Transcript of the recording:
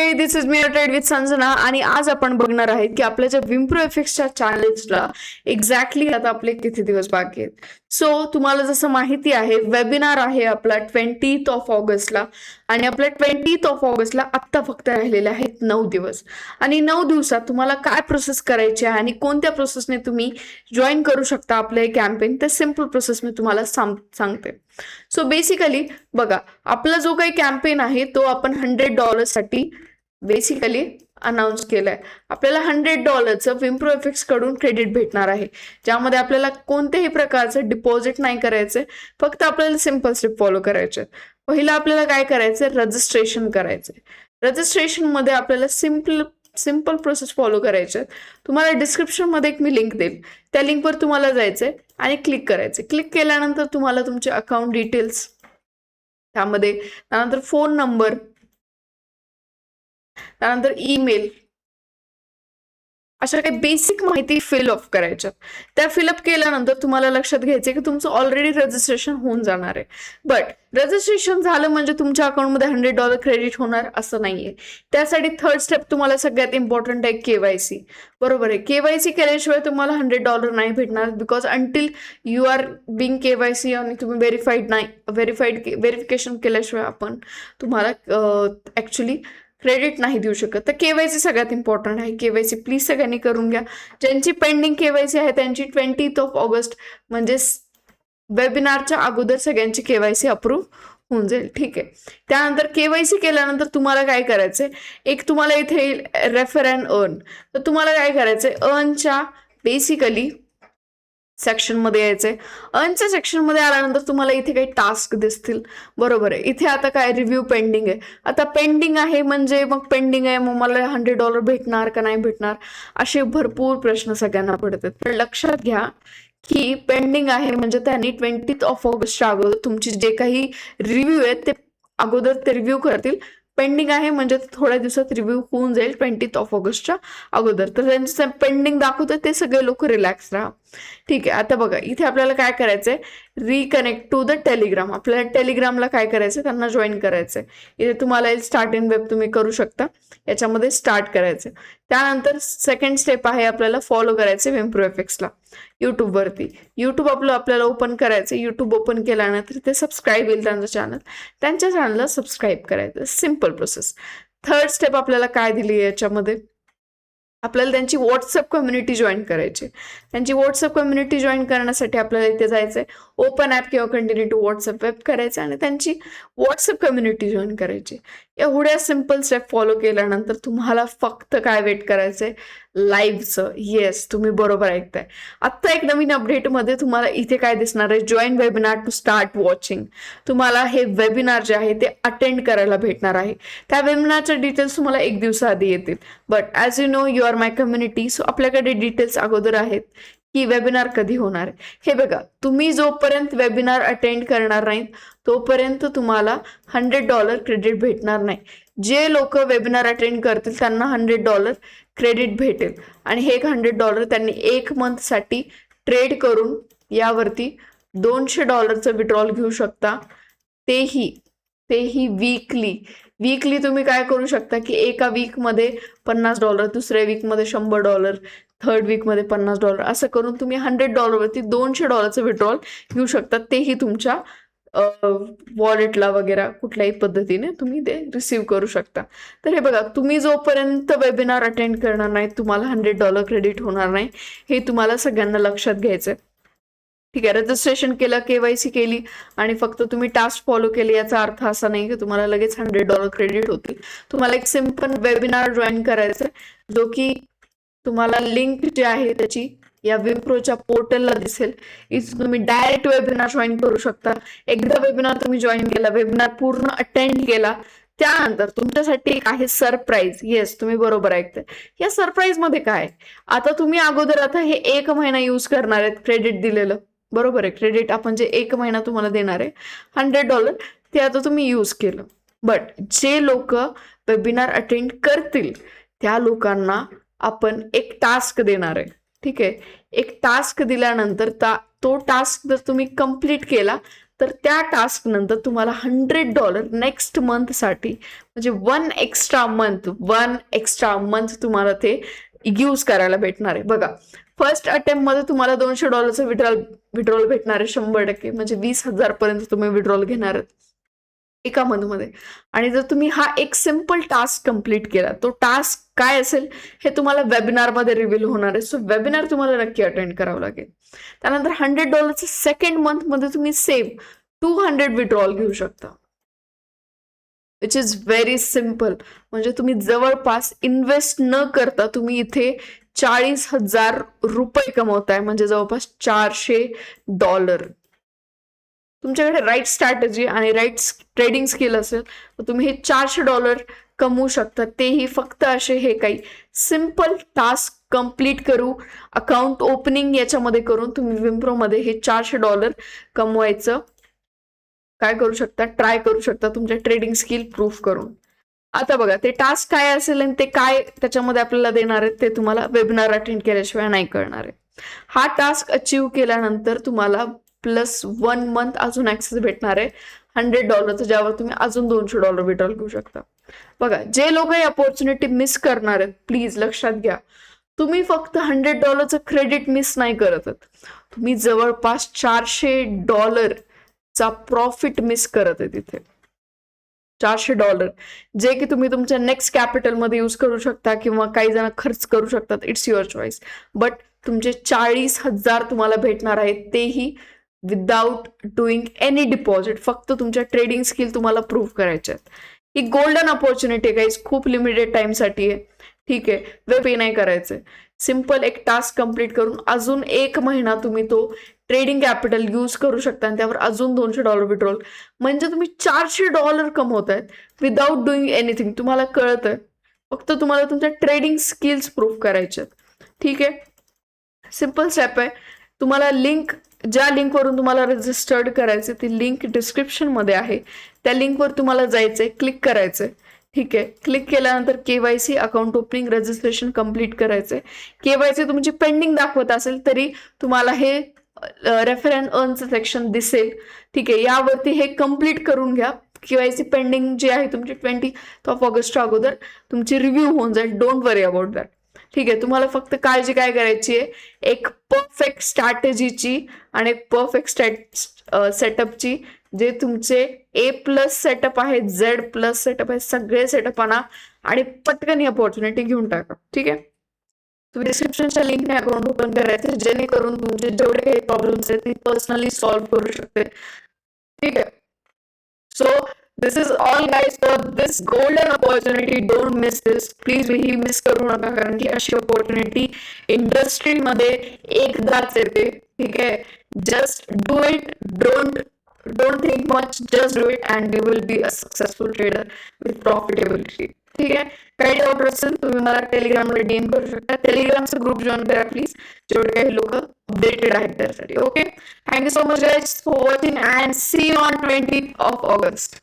मंडळी, this is me trade with Sanjana आणि आज आपण बघणार आहे की आपल्या ज्या विम्प्रो एफेक्सच्या चॅलेंजला एक्झॅक्टली आता आपले किती दिवस बाकी आहेत. सो तुम्हाला जसं माहिती आहे, वेबिनार आहे आपला 20th ऑफ ऑगस्टला आणि आपल्या 20th ऑफ ऑगस्टला आत्ता फक्त राहिलेले आहेत 9 दिवस. आणि 9 दिवसात तुम्हाला काय प्रोसेस करायची आहे आणि कोणत्या प्रोसेसने तुम्ही जॉईन करू शकता आपलं हे कॅम्पेन, ते सिम्पल प्रोसेस मी तुम्हाला सांगते. सो बेसिकली बघा, आपला जो काही कॅम्पेन आहे तो आपण $100 साठी बेसिकली अनाऊन्स केलाय. आपल्याला $100चं विम्प्रो एफेक्स कडून क्रेडिट भेटणार आहे, ज्यामध्ये आपल्याला कोणत्याही प्रकारचं डिपॉझिट नाही करायचंय. फक्त आपल्याला सिम्पल स्टेप फॉलो करायचे. पहिलं आपल्याला काय करायचंय, रजिस्ट्रेशन करायचंय. रजिस्ट्रेशन मध्ये आपल्याला सिम्पल प्रोसेस फॉलो करायचे. तुम्हाला डिस्क्रिप्शन मध्ये एक मी लिंक देईल, त्या लिंकवर तुम्हाला जायचंय आणि क्लिक करायचंय. क्लिक केल्यानंतर तुम्हाला तुमचे अकाउंट डिटेल्स, त्यानंतर फोन नंबर, त्यानंतर ईमेल, अशा काही बेसिक माहिती फिल ऑफ करायच्या. त्या फिलअप केल्यानंतर तुम्हाला लक्षात घ्यायचे की तुमचं ऑलरेडी रजिस्ट्रेशन होऊन जाणार आहे. बट रजिस्ट्रेशन झालं म्हणजे तुमच्या अकाउंटमध्ये $100 क्रेडिट होणार असं नाहीये. त्यासाठी थर्ड स्टेप तुम्हाला सगळ्यात इम्पॉर्टंट आहे, केवायसी. बरोबर आहे, केवायसी केल्याशिवाय तुम्हाला $100 नाही भेटणार. Because until you are being KYC आणि तुम्ही व्हेरिफिकेशन केल्याशिवाय आपण तुम्हाला ऍक्च्युली क्रेडिट नाही देऊ शकत. तर केवायसी सगळ्यात इम्पॉर्टंट आहे. केवायसी प्लीज सगळ्यांनी करून घ्या. ज्यांची पेंडिंग केवायसी आहे त्यांची 20th ऑफ ऑगस्ट म्हणजे वेबिनारच्या अगोदर सगळ्यांची केवायसी अप्रूव्ह होऊन जाईल. ठीक आहे. त्यानंतर केवायसी केल्यानंतर तुम्हाला काय करायचंय, एक तुम्हाला इथे येईल रेफर अँड अर्न. तर तुम्हाला काय करायचंय, अर्नच्या बेसिकली सेक्शन मध्ये यायचंय. अर्नच्या सेक्शन मध्ये आल्यानंतर तुम्हाला इथे काही टास्क दिसतील. बरोबर आहे. इथे आता काय रिव्ह्यू पेंडिंग आहे. आता पेंडिंग आहे म्हणजे मग पेंडिंग आहे, मग मला $100 भेटणार का नाही भेटणार, असे भरपूर प्रश्न सगळ्यांना पडतात. तर लक्षात घ्या की पेंडिंग आहे म्हणजे त्यांनी 20th ऑफ ऑगस्टच्या अगोदर तुमची जे काही रिव्ह्यू आहेत ते अगोदर ते रिव्ह्यू करतील. पेंडिंग आहे म्हणजे थोड्या दिवसात रिव्ह्यू होऊन जाईल 20th ऑफ ऑगस्टच्या अगोदर. तर त्यांचं पेंडिंग दाखवतात ते सगळे लोक रिलॅक्स राहा. ठीक आहे. आता बघा, इथे आपल्याला काय करायचंय, रिकनेक्ट टू द टेलिग्राम. आपल्याला टेलिग्रामला काय करायचं, त्यांना जॉईन करायचंय. इथे तुम्हाला स्टार्ट इन वेब तुम्ही करू शकता, याच्यामध्ये स्टार्ट करायचं. त्यानंतर सेकंड स्टेप आहे आपल्याला फॉलो करायचे विम्प्रो एफेक्सला युट्यूबवरती. युट्यूब आपल्याला ओपन करायचं. युट्यूब ओपन केल्यानंतर ते सबस्क्राईब येईल त्यांचं चॅनल, त्यांच्या चॅनलला सबस्क्राईब करायचं. Simple process. थर्ड स्टेप आपल्याला काय दिली याच्यामध्ये, आपल्याला त्यांची व्हॉट्सअप कम्युनिटी जॉईन करायची. त्यांची व्हॉट्सअप कम्युनिटी जॉईन करण्यासाठी आपल्याला इथे जायचंय, ओपन ॲप किंवा कंटिन्यू टू व्हॉट्सअप वेब करायचं आणि त्यांची व्हॉट्सअप कम्युनिटी जॉईन करायची. एवढ्या सिम्पल स्टेप फॉलो केल्यानंतर तुम्हाला फक्त काय वेट करायचंय, लाईव्हचं. येस, तुम्ही बरोबर ऐकताय. आत्ता एक नवीन अपडेटमध्ये तुम्हाला इथे काय दिसणार आहे, join webinar to start watching. तुम्हाला हे वेबिनार जे आहे ते अटेंड करायला भेटणार आहे. त्या वेबिनारच्या डिटेल्स तुम्हाला 1 दिवसाआधी येतील. But as you know you are my community, so आपल्याकडे डिटेल्स अगोदर आहेत की वेबिनार कधी होणार आहे. हे बघा, तुम्ही जोपर्यंत वेबिनार अटेंड करणार नाहीत तोपर्यंत तुम्हाला $100 क्रेडिट भेटणार नाही. जे लोक वेबिनार अटेंड करतील त्यांना $100 क्रेडिट भेटेल आणि हे $100 त्यांनी 1 मंथसाठी ट्रेड करून यावरती $200चं विड्रॉल घेऊ शकता. तेही वीकली तुम्ही काय करू शकता की एका वीकमध्ये $50, दुसऱ्या वीकमध्ये $100, थर्ड वीकमध्ये $50, असं करून तुम्ही $100 वरती $200चं विड्रॉल घेऊ शकता. तेही तुमच्या वॉलेटला वगैरे कुठल्याही पद्धतीने तुम्ही ते रिसीव्ह करू शकता. तर हे बघा, तुम्ही जोपर्यंत वेबिनार अटेंड करणार नाही तुम्हाला $100 क्रेडिट होणार नाही. हे तुम्हाला सगळ्यांना लक्षात घ्यायचंय. ठीक आहे. रजिस्ट्रेशन केलं, केवायसी केली आणि फक्त तुम्ही टास्क फॉलो केले याचा अर्थ असा नाही की तुम्हाला लगेच $100 क्रेडिट होतील. तुम्हाला एक सिम्पल वेबिनार जॉईन करायचंय, जो की तुम्हाला लिंक जी आहे त्याची या विम्प्रोच्या पोर्टलला दिसेल. इथे तुम्ही डायरेक्ट वेबिनार जॉईन करू शकता. एकदा वेबिनार तुम्ही जॉईन केला, वेबिनार पूर्ण अटेंड केला, त्यानंतर तुमच्यासाठी एक आहे सरप्राईज. येस, तुम्ही बरोबर ऐकताय. या सरप्राईज मध्ये काय, आता तुम्ही अगोदर आता हे 1 महिना यूज करणार आहेत क्रेडिट दिलेलं. बरोबर आहे. क्रेडिट आपण जे 1 महिना तुम्हाला देणार आहे $100, ते आता तुम्ही यूज केलं. बट जे लोक वेबिनार अटेंड करतील त्या लोकांना आपण एक टास्क देणार आहे. ठीक आहे. एक टास्क दिल्यानंतर तो टास्क जर तुम्ही कंप्लीट केला तर त्या टास्क नंतर तुम्हाला $100 नेक्स्ट मंथसाठी म्हणजे वन एक्स्ट्रा मंथ तुम्हाला ते यूज करायला भेटणार आहे. बघा, फर्स्ट अटेम्प्ट मध्ये तुम्हाला $200 विड्रॉल भेटणार आहे 100%, म्हणजे 20,000 पर्यंत तुम्ही विड्रॉल घेणार आहात एका मंथमध्ये. आणि जर तुम्ही हा एक सिम्पल टास्क कंप्लीट केला, तो टास्क काय असेल हे तुम्हाला वेबिनारमध्ये रिव्हील होणार आहे. सो वेबिनार तुम्हाला नक्की अटेंड करावं लागेल. त्यानंतर $100 सेकंड मंथमध्ये तुम्ही सेम 200 विड्रॉल घेऊ शकता, विच इज व्हेरी सिम्पल. म्हणजे तुम्ही जवळपास इन्व्हेस्ट न करता तुम्ही इथे $40,000 कमवताय, म्हणजे जवळपास $400. तुमच्याकडे राईट स्ट्रॅटेजी आणि राईट ट्रेडिंग स्किल असेल तर तुम्ही हे $400 कमवू शकता. तेही फक्त असे हे काही सिम्पल टास्क कंप्लीट करू, अकाउंट ओपनिंग याच्यामध्ये करून तुम्ही विम्प्रोमध्ये हे $400 कमवायचं काय करू शकता, ट्राय करू शकता तुमच्या ट्रेडिंग स्किल प्रूफ करून. आता बघा, ते टास्क काय असेल आणि ते काय त्याच्यामध्ये आपल्याला देणार आहेत ते तुम्हाला वेबिनार अटेंड केल्याशिवाय नाही कळणार आहे. हा टास्क अचीव्ह केल्यानंतर तुम्हाला +1 मंथ अजून ऍक्सेस भेटणार आहे $100, ज्यावर तुम्ही अजून $200 विड्रॉल घेऊ शकता. बघा, जे लोक ही अपॉर्च्युनिटी मिस करणार आहेत, प्लीज लक्षात घ्या, तुम्ही फक्त $100 क्रेडिट मिस नाही करत आहात, तुम्ही जवळपास $400 चा प्रॉफिट मिस करत आहे तिथे. $400 जे की तुम्ही तुमच्या नेक्स्ट कॅपिटलमध्ये यूज करू शकता किंवा काही जण खर्च करू शकतात, इट्स युअर चॉईस. बट तुमचे 40,000 तुम्हाला भेटणार आहेत, तेही विदाउट डुईंग एनी डिपॉझिट. फक्त तुमच्या ट्रेडिंग स्किल तुम्हाला प्रूव्ह करायचे आहेत. ही गोल्डन अपॉर्च्युनिटी गाईज, खूप लिमिटेड टाइमसाठी आहे. ठीक आहे, वे पे नाही करायचंय. सिम्पल एक टास्क कंप्लीट करून अजून 1 महिना तुम्ही तो ट्रेडिंग कॅपिटल यूज करू शकता आणि त्यावर अजून $200 विड्रॉल, म्हणजे तुम्ही $400 कमवतायत विदाउट डुईंग एनिथिंग. तुम्हाला कळत आहे, फक्त तुम्हाला तुमच्या ट्रेडिंग स्किल्स प्रूव्ह करायचे आहेत. ठीक आहे, सिम्पल स्टेप आहे. तुम्हाला लिंक, ज्या लिंकवरून तुम्हाला रजिस्टर्ड करायचे ती लिंक डिस्क्रिप्शनमध्ये आहे. त्या लिंकवर तुम्हाला जायचंय, क्लिक करायचंय. ठीक आहे, क्लिक केल्यानंतर KYC account opening registration complete करायचंय. KYC तुमची पेंडिंग दाखवत असेल तरी तुम्हाला हे रेफर अँड अर्नचं सेक्शन दिसेल. ठीक आहे, यावरती हे कंप्लीट करून घ्या. KYC पेंडिंग जी आहे तुमची 20 ऑगस्टच्या अगोदर तुमची रिव्ह्यू होऊन जाईल. Don't worry about that. ठीक आहे, तुम्हाला फक्त काळजी काय करायची आहे, एक परफेक्ट स्ट्रॅटेजीची आणि एक परफेक्ट सेटअपची, जे तुमचे A+ सेटअप आहे, Z+ सेटअप आहे, सगळे सेटअप आणा आणि पटकन ही अपॉर्च्युनिटी घेऊन टाका. ठीक आहे, तुम्ही डिस्क्रिप्शनच्या लिंकने अकाउंट ओपन करायचे, जेणेकरून तुमचे जेवढे काही प्रॉब्लेम्स आहेत ते पर्सनली सॉल्व्ह करू शकते. ठीक आहे, so this is all guys for this golden opportunity. Don't miss this, please he miss करू नका, कारण की अशी अपॉर्च्युनिटी इंडस्ट्रीमध्ये एकदाच येते. ठीक आहे, just do it, don't think much, just do it and you will be a successful trader with profitability. ठीक आहे, काही डाऊट असेल तुम्ही मला टेलिग्रामला DM करू शकता. टेलिग्रामचा ग्रुप जॉईन करा प्लीज, जेवढे काही लोक अपडेटेड आहेत त्यासाठी. Okay, thank you so much guys for watching and see you on 20 August.